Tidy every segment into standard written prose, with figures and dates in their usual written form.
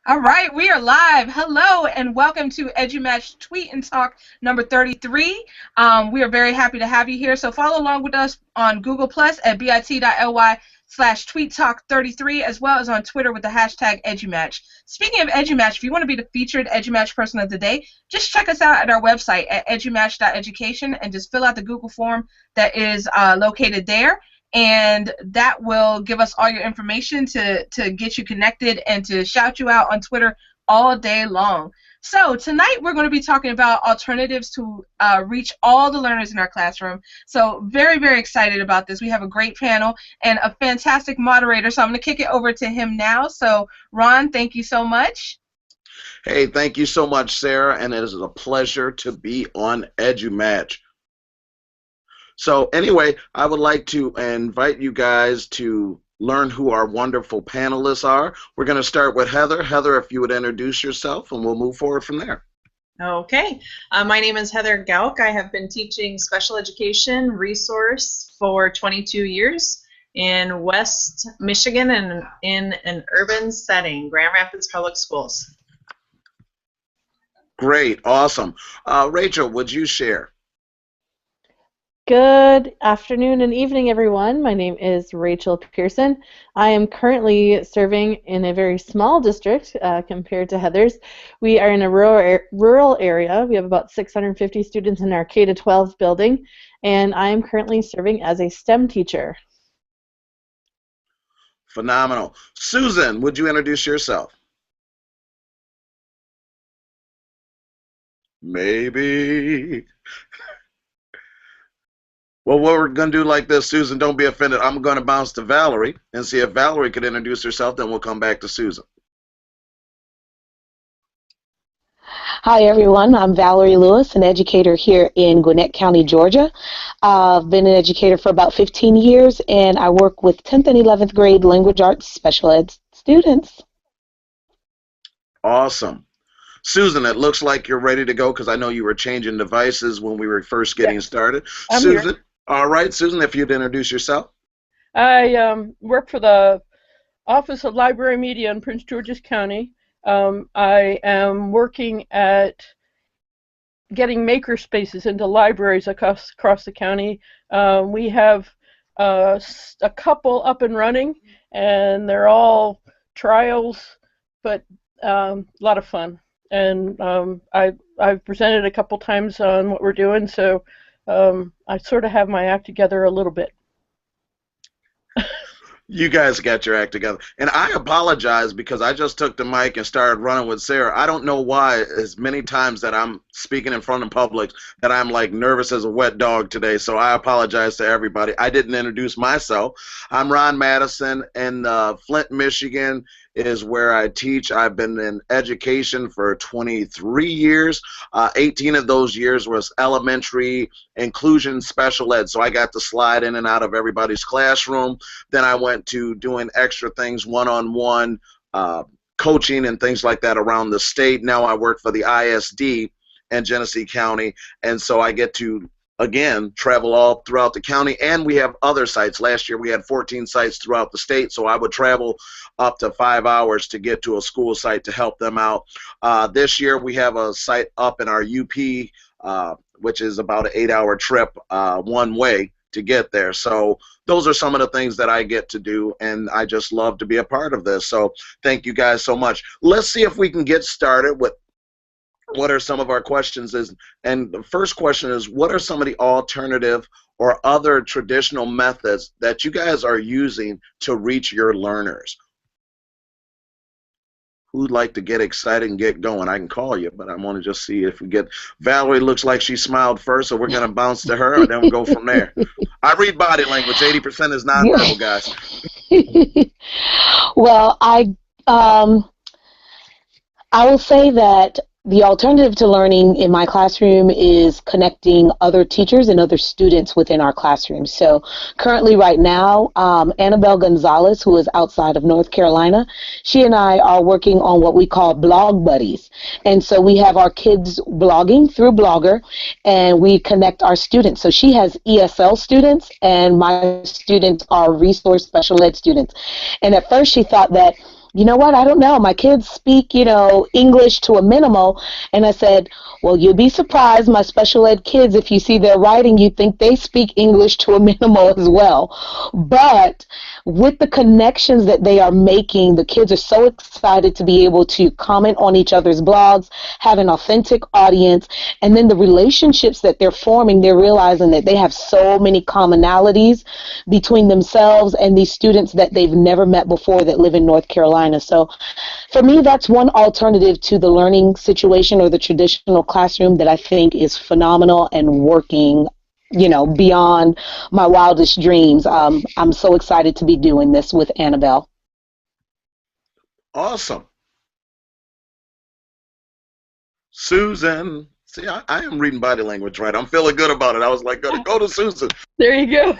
All right, we are live. Hello and welcome to EduMatch Tweet and Talk number 33. We are very happy to have you here. So follow along with us on Google Plus at bit.ly/tweettalk33, as well as on Twitter with the hashtag EduMatch. Speaking of EduMatch, if you want to be the featured EduMatch person of the day, just check us out at our website at edumatch.education and just fill out the Google form that is located there. And that will give us all your information to get you connected and to shout you out on Twitter all day long. So tonight we're going to be talking about alternatives to reach all the learners in our classroom. So very, very excited about this. We have a great panel and a fantastic moderator, so I'm going to kick it over to him now. So Ron, thank you so much. Hey, thank you so much, Sarah, and it is a pleasure to be on EduMatch. So anyway, I would like to invite you guys to learn who our wonderful panelists are. We're going to start with Heather. Heather, if you would introduce yourself, and we'll move forward from there. Okay, my name is Heather Gauck. I have been teaching special education resource for 22 years in West Michigan and in an urban setting, Grand Rapids Public Schools. Great, awesome. Rachel, would you share? Good afternoon and evening, everyone. My name is Rachel Pierson. I am currently serving in a very small district compared to Heather's. We are in a rural area. We have about 650 students in our K-12 building, and I am currently serving as a STEM teacher. Phenomenal. Susan, would you introduce yourself? Maybe. Well, what we're going to do like this, Susan, don't be offended. I'm going to bounce to Valerie and see if Valerie could introduce herself, then we'll come back to Susan. Hi, everyone. I'm Valerie Lewis, an educator here in Gwinnett County, Georgia. I've been an educator for about 15 years, and I work with 10th and 11th grade language arts special ed students. Awesome. Susan, it looks like you're ready to go because I know you were changing devices when we were first getting started. I'm Susan, here. all right, Susan, if you'd introduce yourself. I work for the Office of Library Media in Prince George's County. I am working at getting maker spaces into libraries across the county. We have a couple up and running, and they're all trials, but a lot of fun. And I've presented a couple times on what we're doing, so I sort of have my act together a little bit. You guys got your act together. And I apologize because I just took the mic and started running with Sarah. I don't know why as many times that I'm speaking in front of public that I'm like nervous as a wet dog today. So I apologize to everybody. I didn't introduce myself. I'm Ron Madison, and Flint, Michigan is where I teach. I've been in education for 23 years. 18 of those years was elementary inclusion special ed. So I got to slide in and out of everybody's classroom. Then I went to doing extra things, one-on-one coaching and things like that around the state. Now I work for the ISD in Genesee County, and so I get to again travel all throughout the county, and we have other sites. Last year we had 14 sites throughout the state, so I would travel up to 5 hours to get to a school site to help them out. This year we have a site up in our UP, which is about an 8-hour trip one way to get there. So those are some of the things that I get to do, and I just love to be a part of this. So thank you guys so much. Let's see if we can get started with what are some of our questions. And the first question is, what are some of the alternative or other traditional methods that you guys are using to reach your learners? Who'd like to get excited and get going? I can call you, but I want to just see if we get... Valerie looks like she smiled first, so we're going to bounce to her, and then we'll go from there. I read body language. 80% is nonverbal, guys. Well, I will say that the alternative to learning in my classroom is connecting other teachers and other students within our classroom. So currently right now, Annabelle Gonzalez, who is outside of North Carolina, she and I are working on what we call blog buddies. And so we have our kids blogging through Blogger, and we connect our students. So she has ESL students, and my students are resource special ed students. And at first she thought that you know what, I don't know. My kids speak, English to a minimal. And I said, well, you'll be surprised, my special ed kids, if you see their writing, you think they speak English to a minimal as well. But with the connections that they are making, the kids are so excited to be able to comment on each other's blogs, have an authentic audience, and then the relationships that they're forming, they're realizing that they have so many commonalities between themselves and these students that they've never met before that live in North Carolina. So for me, that's one alternative to the learning situation or the traditional classroom that I think is phenomenal and working, beyond my wildest dreams. I'm so excited to be doing this with Annabelle. Awesome. Susan. See, I am reading body language right. I'm feeling good about it. I was like, go to Susan. There you go.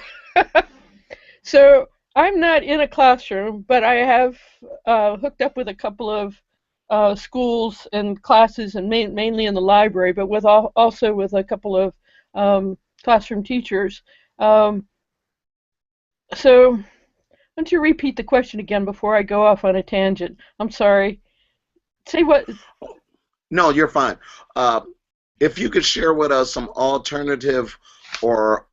So I'm not in a classroom, but I have hooked up with a couple of schools and classes, and mainly in the library, but also with a couple of classroom teachers. So why don't you repeat the question again before I go off on a tangent? I'm sorry. Say what? No, you're fine. If you could share with us some alternative or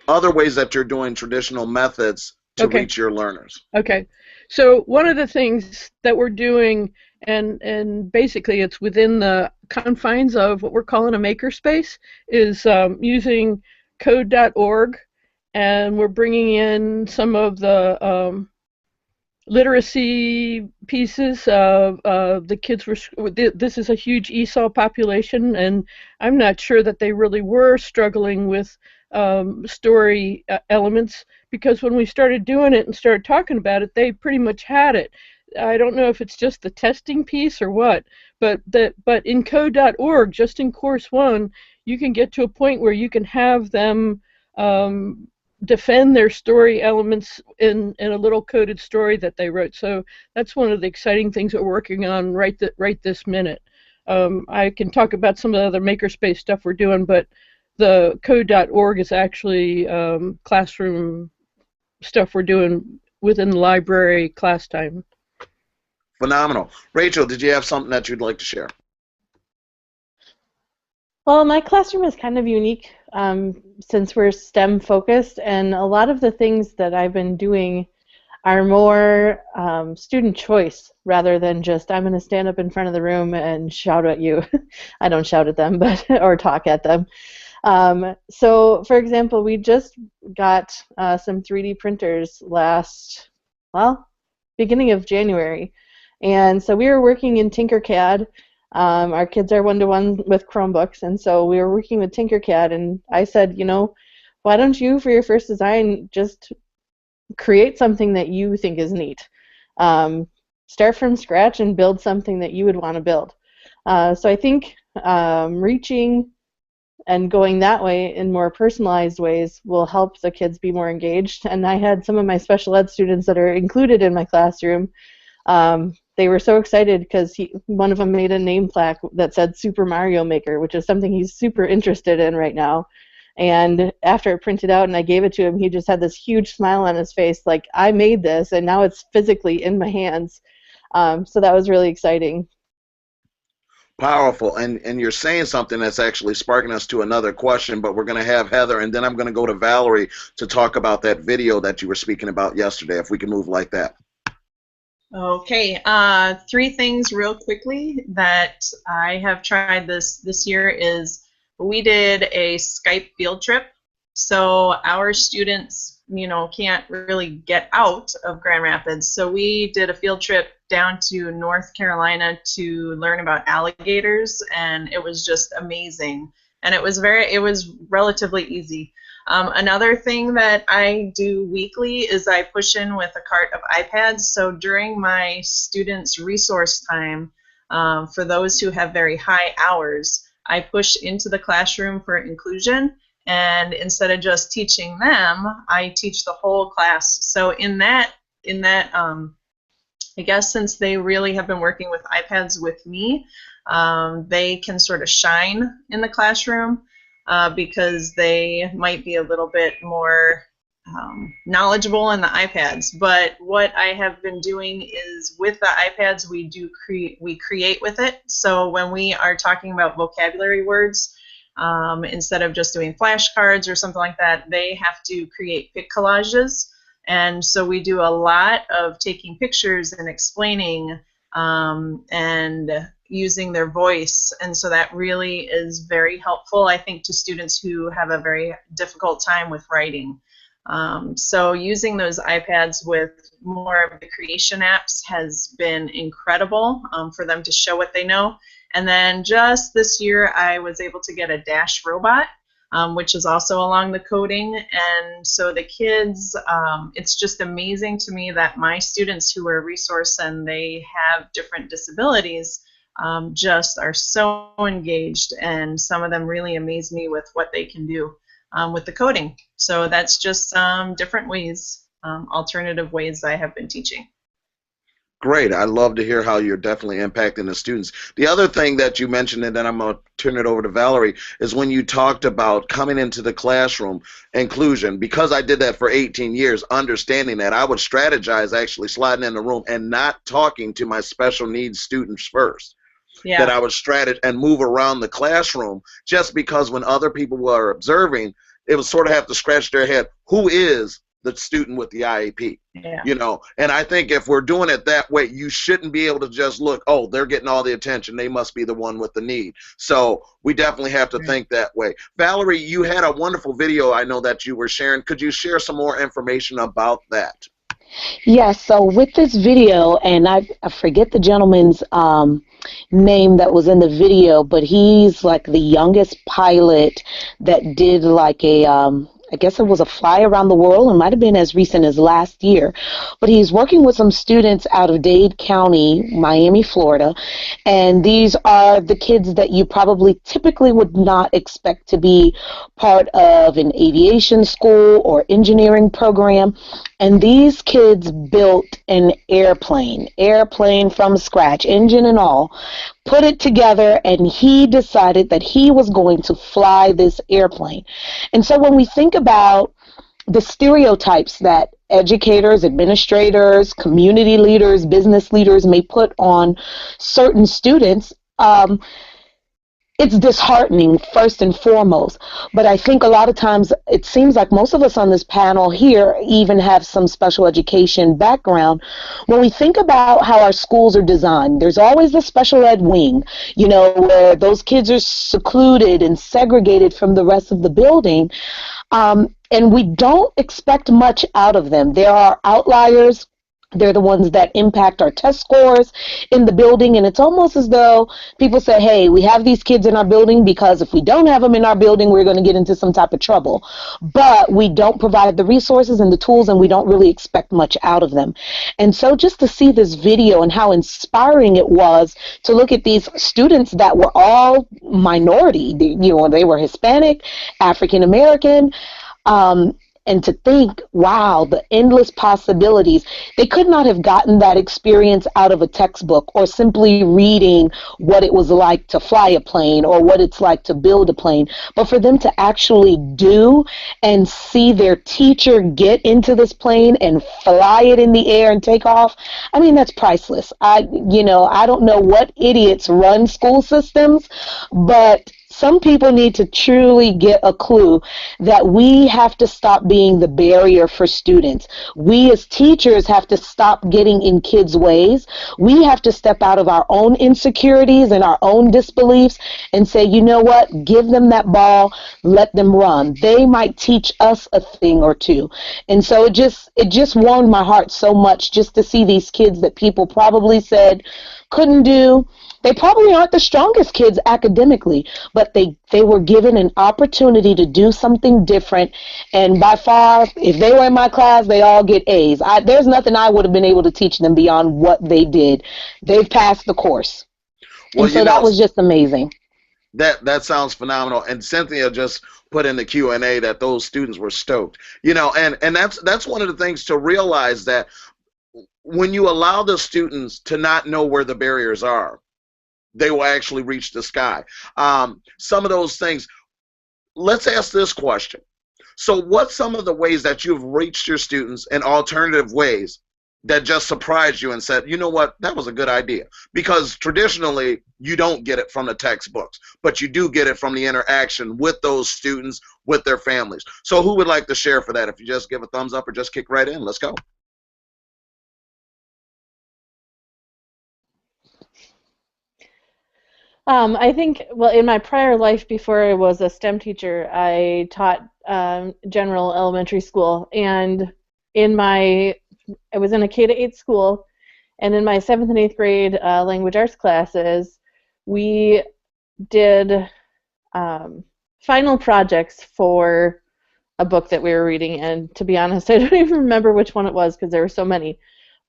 other ways that you're doing traditional methods to reach your learners. Okay. So one of the things that we're doing, and basically it's within the confines of what we're calling a makerspace, is using code.org, and we're bringing in some of the literacy pieces. The kids were, this is a huge ESOL population, and I'm not sure that they really were struggling with story elements, because when we started doing it and started talking about it, they pretty much had it. I don't know if it's just the testing piece or what, but in code.org, just in course 1, you can get to a point where you can have them defend their story elements in a little coded story that they wrote. So that's one of the exciting things that we're working on right this minute. I can talk about some of the other makerspace stuff we're doing, but the code.org is actually classroom stuff we're doing within the library class time. Phenomenal. Rachel, did you have something that you'd like to share? Well, my classroom is kind of unique since we're STEM focused, and a lot of the things that I've been doing are more student choice rather than just I'm going to stand up in front of the room and shout at you. I don't shout at them, or talk at them. So, for example, we just got some 3D printers beginning of January. And so we were working in Tinkercad. Our kids are one-to-one with Chromebooks, and so we were working with Tinkercad, and I said, why don't you, for your first design, just create something that you think is neat. Start from scratch and build something that you would want to build. So I think reaching and going that way in more personalized ways will help the kids be more engaged. And I had some of my special ed students that are included in my classroom. They were so excited because one of them made a name plaque that said Super Mario Maker, which is something he's super interested in right now. And after it printed out and I gave it to him, he just had this huge smile on his face, like, I made this, and now it's physically in my hands. So that was really exciting. Powerful. And you're saying something that's actually sparking us to another question, but we're going to have Heather, and then I'm going to go to Valerie to talk about that video that you were speaking about yesterday, if we can move like that. Okay, 3 things real quickly that I have tried this year is we did a Skype field trip. So our students, can't really get out of Grand Rapids. So we did a field trip down to North Carolina to learn about alligators, and it was just amazing. And it was relatively easy. Another thing that I do weekly is I push in with a cart of iPads. So during my students' resource time, for those who have very high hours, I push into the classroom for inclusion. And instead of just teaching them, I teach the whole class. So in that, I guess since they really have been working with iPads with me, they can sort of shine in the classroom. Because they might be a little bit more knowledgeable in the iPads. But what I have been doing is with the iPads, we create with it. So when we are talking about vocabulary words, instead of just doing flashcards or something like that, they have to create pic collages. And so we do a lot of taking pictures and explaining and using their voice. And so that really is very helpful, I think, to students who have a very difficult time with writing. So using those iPads with more of the creation apps has been incredible for them to show what they know. And then just this year, I was able to get a Dash robot, which is also along the coding. And so the kids, it's just amazing to me that my students who are resource and they have different disabilities just are so engaged, and some of them really amaze me with what they can do with the coding. So that's just different ways, alternative ways I have been teaching. Great. I love to hear how you're definitely impacting the students. The other thing that you mentioned, and then I'm going to turn it over to Valerie, is when you talked about coming into the classroom, inclusion. Because I did that for 18 years, understanding that, I would strategize actually sliding in the room and not talking to my special needs students first. Yeah. That I would strategize and move around the classroom, just because when other people were observing, it would sort of have to scratch their head, who is the student with the IEP? Yeah. You know, and I think if we're doing it that way, you shouldn't be able to just look, oh, they're getting all the attention, they must be the one with the need. So we definitely have to think that way. Valerie, you had a wonderful video I know that you were sharing. Could you share some more information about that? Yes, so with this video, and I forget the gentleman's name that was in the video, but he's like the youngest pilot that did like a I guess it was a fly around the world. It might have been as recent as last year. But he's working with some students out of Dade County, Miami, Florida. And these are the kids that you probably typically would not expect to be part of an aviation school or engineering program. And these kids built an airplane from scratch, engine and all, put it together, and he decided that he was going to fly this airplane. And so when we think about the stereotypes that educators, administrators, community leaders, business leaders may put on certain students, it's disheartening, first and foremost. But I think a lot of times it seems like most of us on this panel here even have some special education background. When we think about how our schools are designed, there's always the special ed wing, you know, where those kids are secluded and segregated from the rest of the building. And we don't expect much out of them. There are outliers. They're the ones that impact our test scores in the building, and it's almost as though people say, hey, we have these kids in our building because if we don't have them in our building, we're going to get into some type of trouble. But we don't provide the resources and the tools, and we don't really expect much out of them. And so just to see this video and how inspiring it was to look at these students that were all minority, you know, they were Hispanic, African American, and to think, wow, the endless possibilities. They could not have gotten that experience out of a textbook or simply reading what it was like to fly a plane or what it's like to build a plane. But for them to actually do and see their teacher get into this plane and fly it in the air and take off, I mean, that's priceless. I don't know what idiots run school systems, but some people need to truly get a clue that we have to stop being the barrier for students. We as teachers have to stop getting in kids' ways. We have to step out of our own insecurities and our own disbeliefs and say, you know what, give them that ball, let them run. They might teach us a thing or two. And so it just warmed my heart so much just to see these kids that people probably said couldn't do. They probably aren't the strongest kids academically, but they were given an opportunity to do something different. And by far, if they were in my class, they all get A's. There's nothing I would have been able to teach them beyond what they did. They've passed the course. Well, and so that was just amazing. That sounds phenomenal. And Cynthia just put in the Q&A that those students were stoked. You know, and that's one of the things to realize, that when you allow the students to not know where the barriers are, they will actually reach the sky. Some of those things, let's ask this question. So what's some of the ways that you've reached your students in alternative ways that just surprised you and said, you know what, that was a good idea? Because traditionally, you don't get it from the textbooks, but you do get it from the interaction with those students, with their families. So who would like to share for that? If you just give a thumbs up or just kick right in, let's go. I think, well, in my prior life before I was a STEM teacher, I taught general elementary school, and I was in a K-8 school, and in my 7th and 8th grade language arts classes, we did final projects for a book that we were reading, and to be honest, I don't even remember which one it was because there were so many.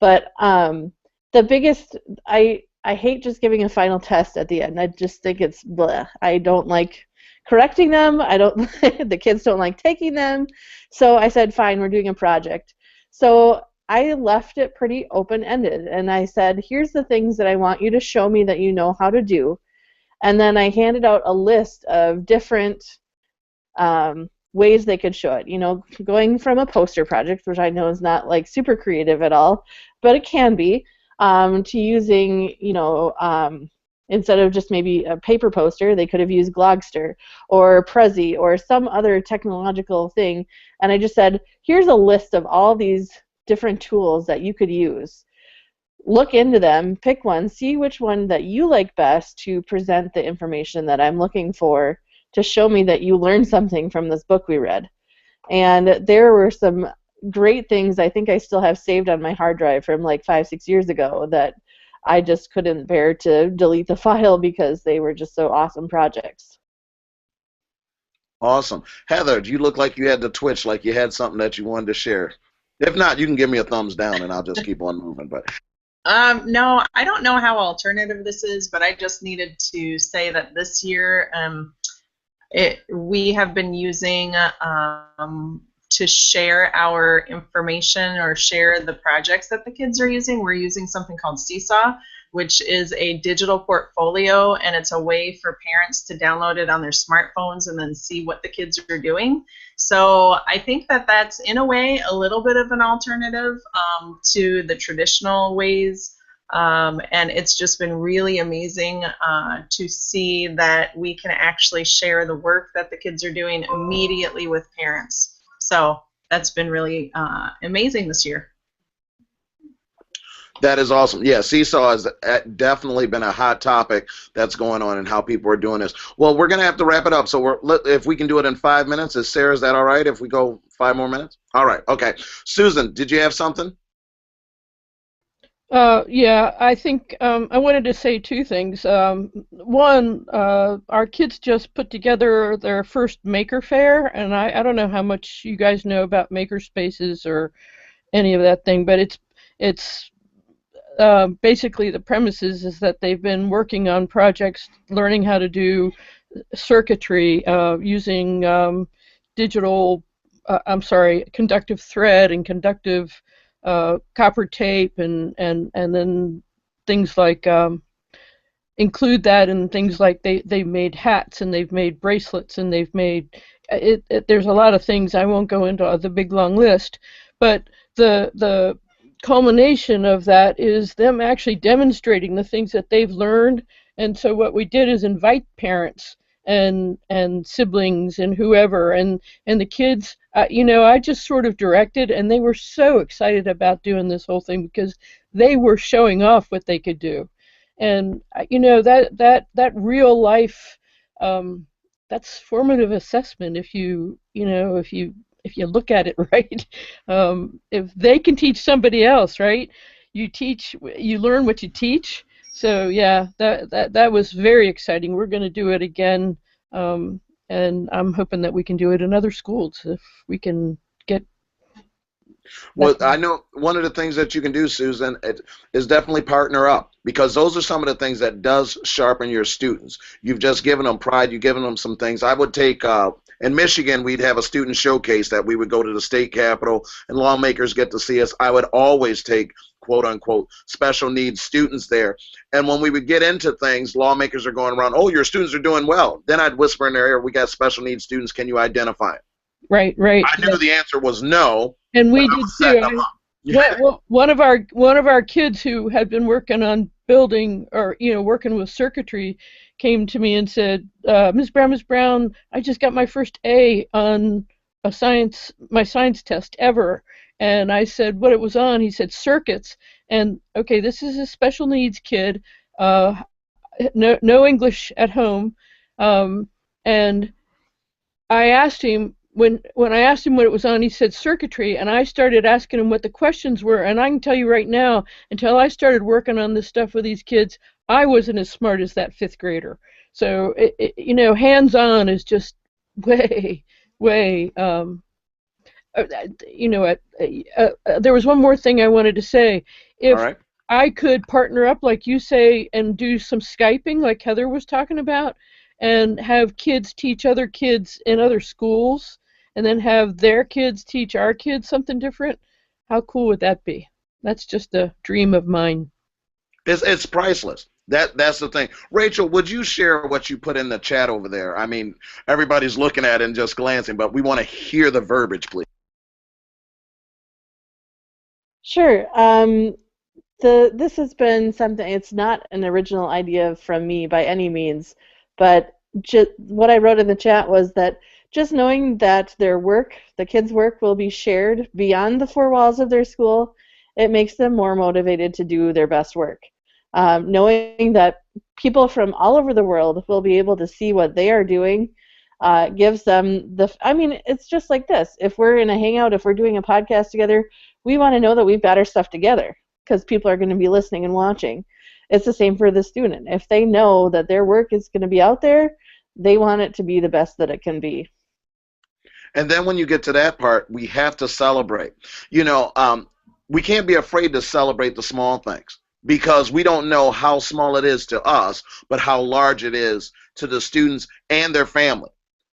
But the biggest, I hate just giving a final test at the end. I just think it's bleh. I don't like correcting them. The kids don't like taking them. So I said, fine, we're doing a project. So I left it pretty open-ended, and I said, here's the things that I want you to show me that you know how to do. And then I handed out a list of different ways they could show it. You know, going from a poster project, which I know is not like super creative at all, but it can be, to using, you know, instead of just maybe a paper poster, they could have used Glogster or Prezi or some other technological thing. And I just said, here's a list of all these different tools that you could use. Look into them, pick one, see which one that you like best to present the information that I'm looking for to show me that you learned something from this book we read. And there were some great things I think I still have saved on my hard drive from like 5-6 years ago that I just couldn't bear to delete the file because they were just so awesome projects. Awesome. Heather, you look like you had to twitch, like you had something that you wanted to share. If not, you can give me a thumbs down and I'll just keep on moving. But no, I don't know how alternative this is, but I just needed to say that this year we have been using to share our information or share the projects that the kids are using. We're using something called Seesaw, which is a digital portfolio, and it's a way for parents to download it on their smartphones and then see what the kids are doing. So I think that that's, in a way, a little bit of an alternative to the traditional ways. And it's just been really amazing to see that we can actually share the work that the kids are doing immediately with parents. So that's been really amazing this year. that is awesome. Yeah, Seesaw has definitely been a hot topic that's going on and how people are doing this. Well, we're going to have to wrap it up. So if we can do it in 5 minutes, is that all right if we go 5 more minutes? All right, okay. Susan, did you have something? Yeah, I think I wanted to say two things. One, our kids just put together their first maker fair, and I don't know how much you guys know about maker spaces or any of that thing, but it's basically the premises is that they've been working on projects, learning how to do circuitry using conductive thread and conductive copper tape, and then things like include that in things like they've made hats and they've made bracelets and they've made there's a lot of things. I won't go into the big long list, but the culmination of that is them actually demonstrating the things that they've learned. And so what we did is invite parents and siblings and whoever, and the kids, I just sort of directed, and they were so excited about doing this whole thing because they were showing off what they could do. And that real life, that's formative assessment if you look at it right. If they can teach somebody else, right? You learn what you teach. So yeah, that was very exciting. We're going to do it again, and I'm hoping that we can do it in other schools if we can get. Well, I know one of the things that you can do, Susan, is definitely partner up, because those are some of the things that does sharpen your students. You've just given them pride. You've given them some things. I would take, in Michigan, we'd have a student showcase that we would go to the state capitol and lawmakers get to see us. I would always take, quote unquote, special needs students there. And when we would get into things, lawmakers are going around, oh, your students are doing well. Then I'd whisper in their ear, we got special needs students. Can you identify them? Right, right. I knew the answer was no. And we but I did was setting too. them up. Yeah. One of our kids who had been working on building or working with circuitry came to me and said, Miss Brown, I just got my first A on my science test ever. And I said what it was on. He said circuits. And okay, this is a special needs kid, no English at home, and I asked him when I asked him what it was on, he said circuitry, and I started asking him what the questions were, and I can tell you right now, until I started working on this stuff with these kids, I wasn't as smart as that fifth grader. So hands-on is just way. There was one more thing I wanted to say. If All right. I could partner up, like you say, and do some Skyping, like Heather was talking about, and have kids teach other kids in other schools, and then have their kids teach our kids something different, how cool would that be? That's just a dream of mine. It's priceless. That's the thing. Rachel, would you share what you put in the chat over there? I mean, everybody's looking at it and just glancing, but we want to hear the verbiage, please. Sure. This has been something, it's not an original idea from me by any means, but what I wrote in the chat was that just knowing that the kids' work will be shared beyond the four walls of their school, it makes them more motivated to do their best work. Knowing that people from all over the world will be able to see what they are doing gives them it's just like this. If we're in a hangout, if we're doing a podcast together, we want to know that we've got our stuff together because people are going to be listening and watching. It's the same for the student. If they know that their work is going to be out there, they want it to be the best that it can be. And then when you get to that part, we have to celebrate. We can't be afraid to celebrate the small things because we don't know how small it is to us, but how large it is to the students and their family.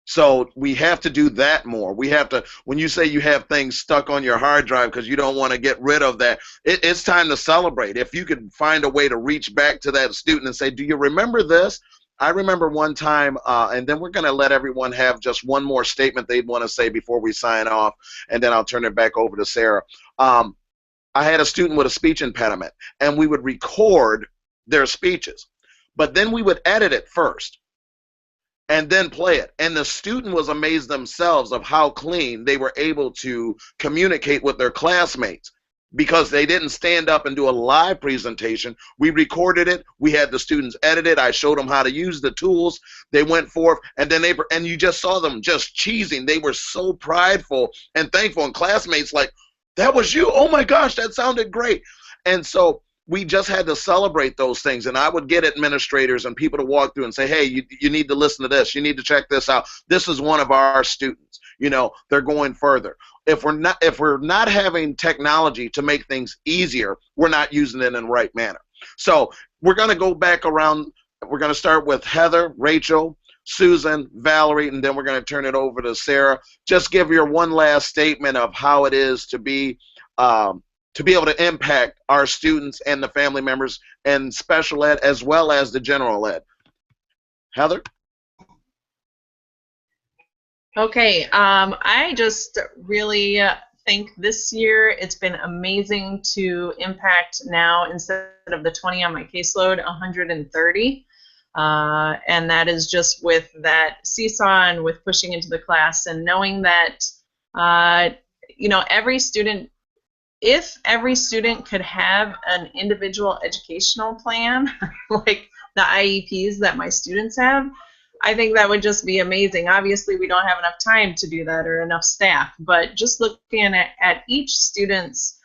So we have to do that more. We have to, when you say you have things stuck on your hard drive because you don't want to get rid of that, it's time to celebrate. If you could find a way to reach back to that student and say, do you remember this? I remember one time, and then we're going to let everyone have just one more statement they'd want to say before we sign off, and then I'll turn it back over to Sarah. I had a student with a speech impediment, and we would record their speeches, but then we would edit it first and then play it. And the student was amazed themselves of how clean they were able to communicate with their classmates because they didn't stand up and do a live presentation. We recorded it. We had the students edit it. I showed them how to use the tools. They went forth, and then and you just saw them just cheesing. They were so prideful and thankful, and classmates like, that was you. Oh my gosh, that sounded great. And so we just had to celebrate those things. And I would get administrators and people to walk through and say, hey, you need to listen to this. You need to check this out. This is one of our students. They're going further. If we're not having technology to make things easier, we're not using it in the right manner. So we're going to go back around. We're going to start with Heather, Rachel, Susan, Valerie, and then we're going to turn it over to Sarah. Just give your one last statement of how it is to be able to impact our students and the family members and special ed as well as the general ed. Heather? Okay, I just really think this year it's been amazing to impact now, instead of the 20 on my caseload, 130. And that is just with that seesaw and with pushing into the class and knowing that, every student, if every student could have an individual educational plan, like the IEPs that my students have, I think that would just be amazing. Obviously, we don't have enough time to do that or enough staff, but just looking at each student's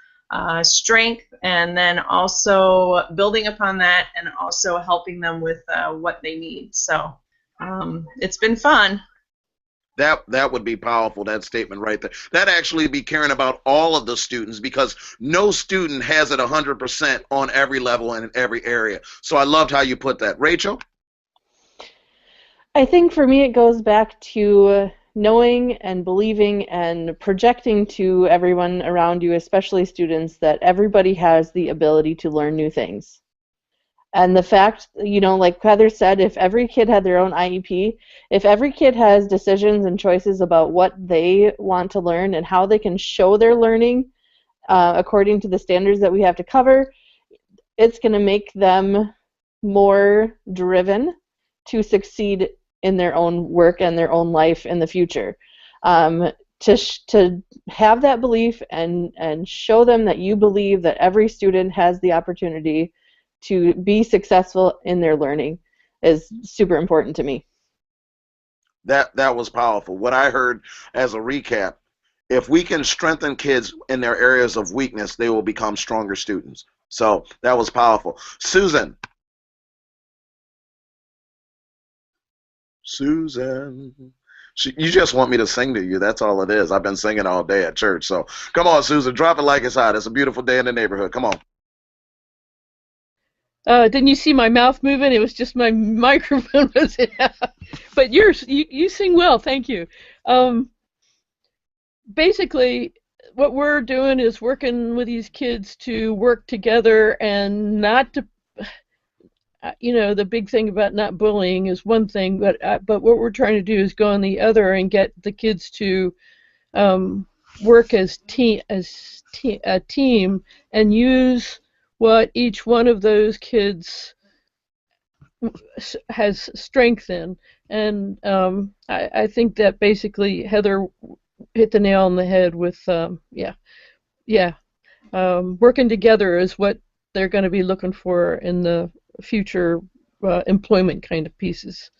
strength and then also building upon that and also helping them with what they need. So it's been fun. That would be powerful, that statement right there. That actually be caring about all of the students because no student has it 100% on every level and in every area. So I loved how you put that. Rachel? I think for me it goes back to knowing and believing and projecting to everyone around you, especially students, that everybody has the ability to learn new things. And the fact, like Heather said, if every kid had their own IEP, if every kid has decisions and choices about what they want to learn and how they can show their learning according to the standards that we have to cover, it's going to make them more driven to succeed in their own work and their own life in the future. To have that belief and show them that you believe that every student has the opportunity to be successful in their learning is super important to me. That was powerful. What I heard as a recap, if we can strengthen kids in their areas of weakness, they will become stronger students. So that was powerful. Susan. You just want me to sing to you. That's all it is. I've been singing all day at church. So come on, Susan, drop it like it's hot. It's a beautiful day in the neighborhood. Come on. Didn't you see my mouth moving? It was just my microphone was but you sing well, thank you. Basically, what we're doing is working with these kids to work together and not to, the big thing about not bullying is one thing, but what we're trying to do is go on the other and get the kids to work as a team and use what each one of those kids has strength in. And I think that basically Heather hit the nail on the head with, working together is what they're going to be looking for in the future employment kind of pieces.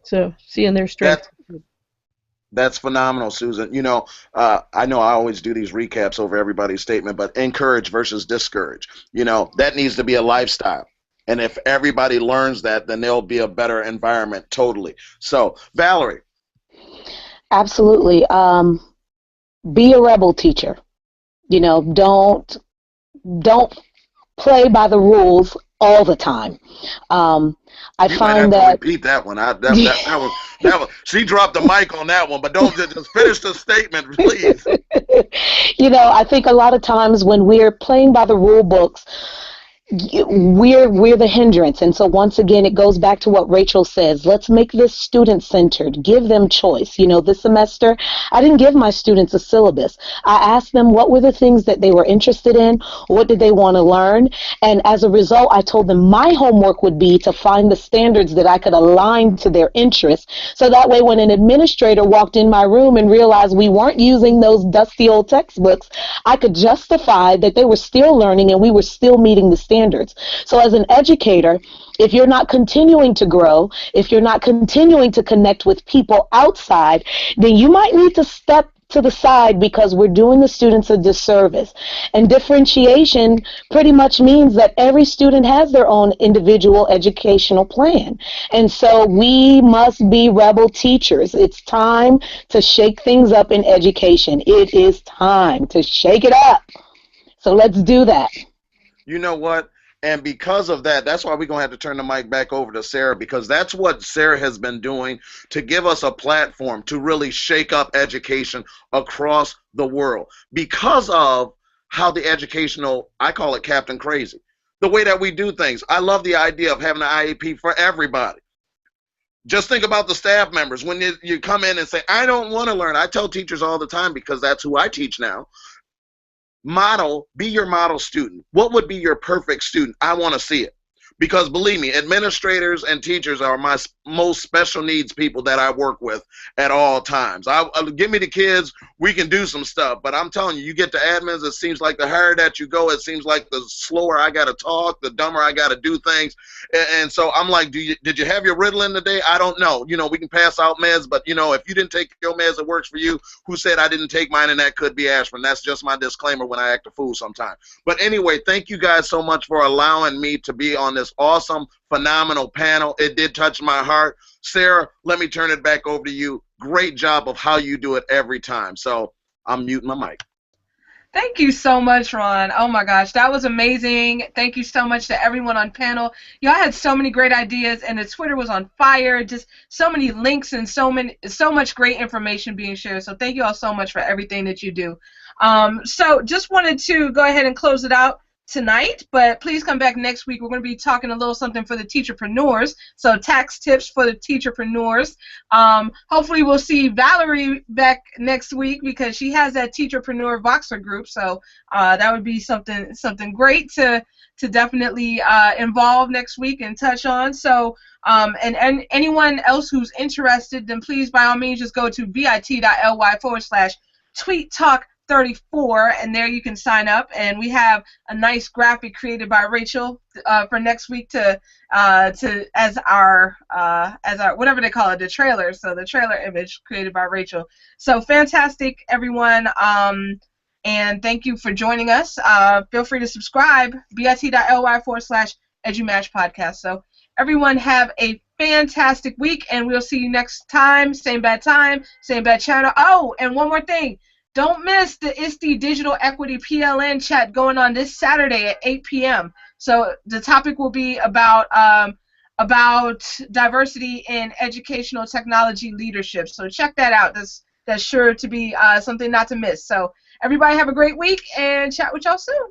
So seeing their strength. That's phenomenal, Susan. I know I always do these recaps over everybody's statement, but encourage versus discourage. That needs to be a lifestyle. And if everybody learns that, then there'll be a better environment totally. So, Valerie. Absolutely. Be a rebel teacher. Don't play by the rules all the time. I find that repeat that one. That one. She dropped the mic on that one, but don't just finish the statement, please. I think a lot of times when we're playing by the rule books, we're the hindrance. And so once again, it goes back to what Rachel says. Let's make this student-centered. Give them choice. This semester, I didn't give my students a syllabus. I asked them what were the things that they were interested in, what did they want to learn, and as a result, I told them my homework would be to find the standards that I could align to their interests, so that way when an administrator walked in my room and realized we weren't using those dusty old textbooks, I could justify that they were still learning and we were still meeting the standards. So as an educator, if you're not continuing to grow, if you're not continuing to connect with people outside, then you might need to step to the side because we're doing the students a disservice. And differentiation pretty much means that every student has their own individual educational plan. And so we must be rebel teachers. It's time to shake things up in education. It is time to shake it up. So let's do that. You know what? And because of that, that's why we're going to have to turn the mic back over to Sarah, because that's what Sarah has been doing to give us a platform to really shake up education across the world because of how the educational, I call it Captain Crazy, the way that we do things. I love the idea of having an IEP for everybody. Just think about the staff members. When you come in and say, I don't want to learn. I tell teachers all the time, because that's who I teach now. Be your model student. What would be your perfect student? I want to see it. Because believe me, administrators and teachers are my most special needs people that I work with at all times. Give me the kids, we can do some stuff. But I'm telling you, you get to admins, it seems like the higher that you go, it seems like the slower I got to talk, the dumber I got to do things. And so I'm like, did you have your Ritalin today? I don't know. We can pass out meds, but if you didn't take your meds, it works for you. Who said I didn't take mine? And that could be aspirin. That's just my disclaimer when I act a fool sometimes. But anyway, thank you guys so much for allowing me to be on this awesome, phenomenal panel. It did touch my heart. Sarah, let me turn it back over to you. Great job of how you do it every time. So I'm muting my mic. Thank you so much, Ron. Oh my gosh, that was amazing. Thank you so much to everyone on panel. Y'all had so many great ideas, and the Twitter was on fire. Just so many links and so much great information being shared. So thank you all so much for everything that you do. So just wanted to go ahead and close it out tonight, but please come back next week. We're going to be talking a little something for the teacherpreneurs, so tax tips for the teacherpreneurs. Hopefully we'll see Valerie back next week because she has that teacherpreneur Voxer group, so that would be something great to definitely involve next week and touch on. So and anyone else who's interested, then please by all means just go to bit.ly/tweettalk34, and there you can sign up, and we have a nice graphic created by Rachel for next week to as our whatever they call it, the trailer, so the trailer image created by Rachel. So fantastic, everyone, and thank you for joining us. Feel free to subscribe, bit.ly/EduMatch podcast. So everyone have a fantastic week, and we'll see you next time, same bad channel. Oh, and one more thing. Don't miss the ISTE Digital Equity PLN chat going on this Saturday at 8 p.m. So the topic will be about diversity in educational technology leadership. So check that out. That's sure to be something not to miss. So everybody have a great week, and chat with y'all soon.